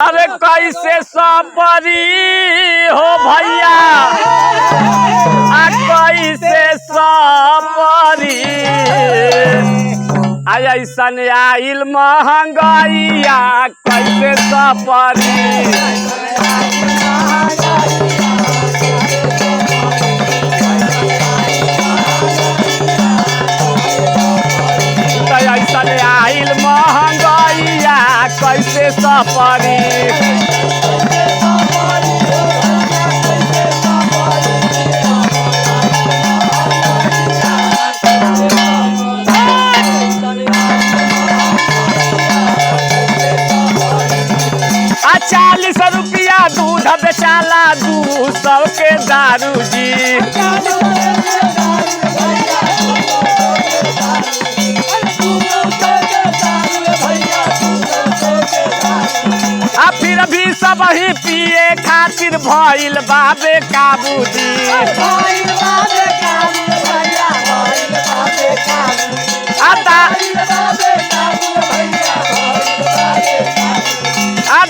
अरे कैसे सपरी हो भैया, कैसे सपरी ऐसन आइल महंगाइया, कैसे सपरी ऐसन आइल महंगाइया, कैसे सपरी ₹40 दूध बेचाला 200 के दारू जी। फिर भी सब ही पिए खातिर भइल बाबे काबूजी।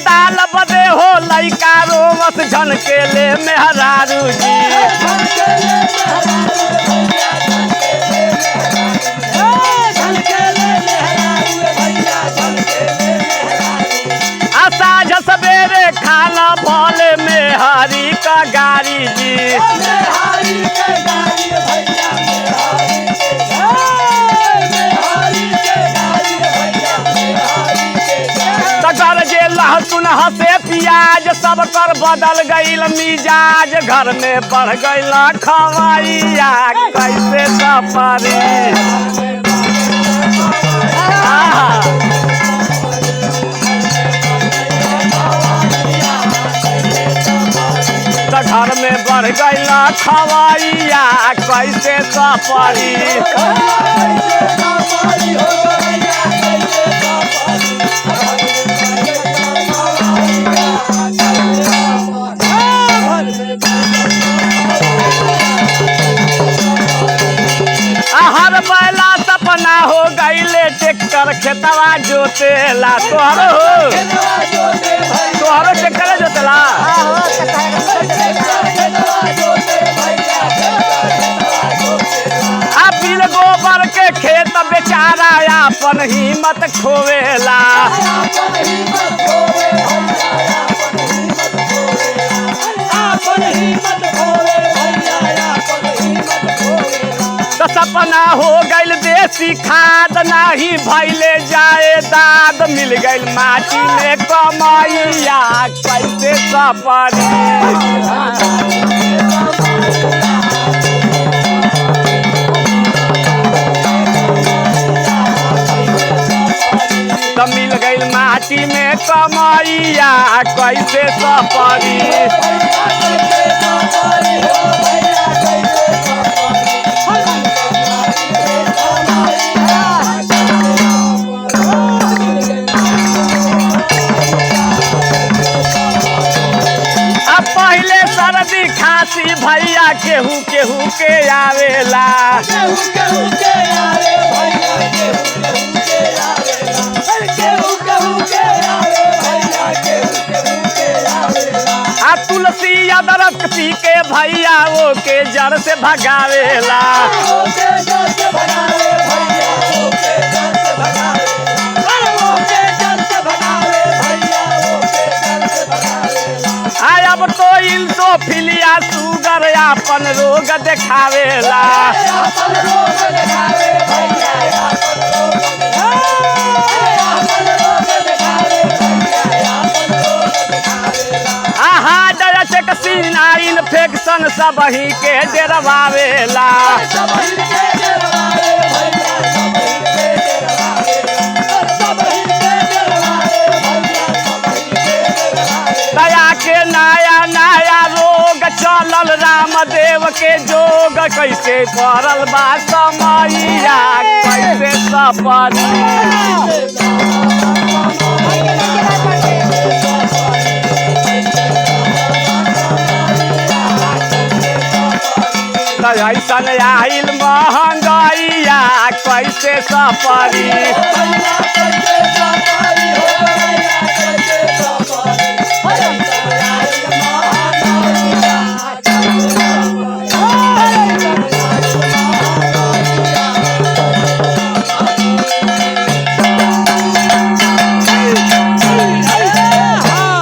दाल बदे हो लइका रोमस झनकेले मेहरारू जी। साझ सवेरे खाना भले मेहरी का गाड़ी जी। घर जे लहसुन हसे प्याज सब कर बदल गईल मिजाज, घर में बढ़ गईल खवाइया, कैसे सपरी घर में बढ़ गईल खवाइया, कैसे सपरी हर बैला सपना हो गईले ट्रैक्टर खेतवा जोतेला। तोहरो ट्रैक्टर जोतेला। बिल गोबर के खेत बेचारा अपन हिम्मत खोवेला। सपना हो गईल देसी खाद, नाही भैले जाए दाद, मिल गईल माटी में कमाइया, कैसे सपरी तो मिल गईल माटी में कमाइया, कैसे सपरी खांसी भैया केहू केहू के आवेला। तुलसी अदरक पी के भैया वो के जड़ से भगावेला। अब तो इंसोफिलिया सुगर अपन रोग देखावेला। सीना इन्फेक्शन सब ही के डरवावेला। दया के नया नया रोग चलल, रामदेव के जोग, कैसे पड़ल बा समैया, कैसे सपरी ऐसन आइल महंगाइया, कैसे सपरी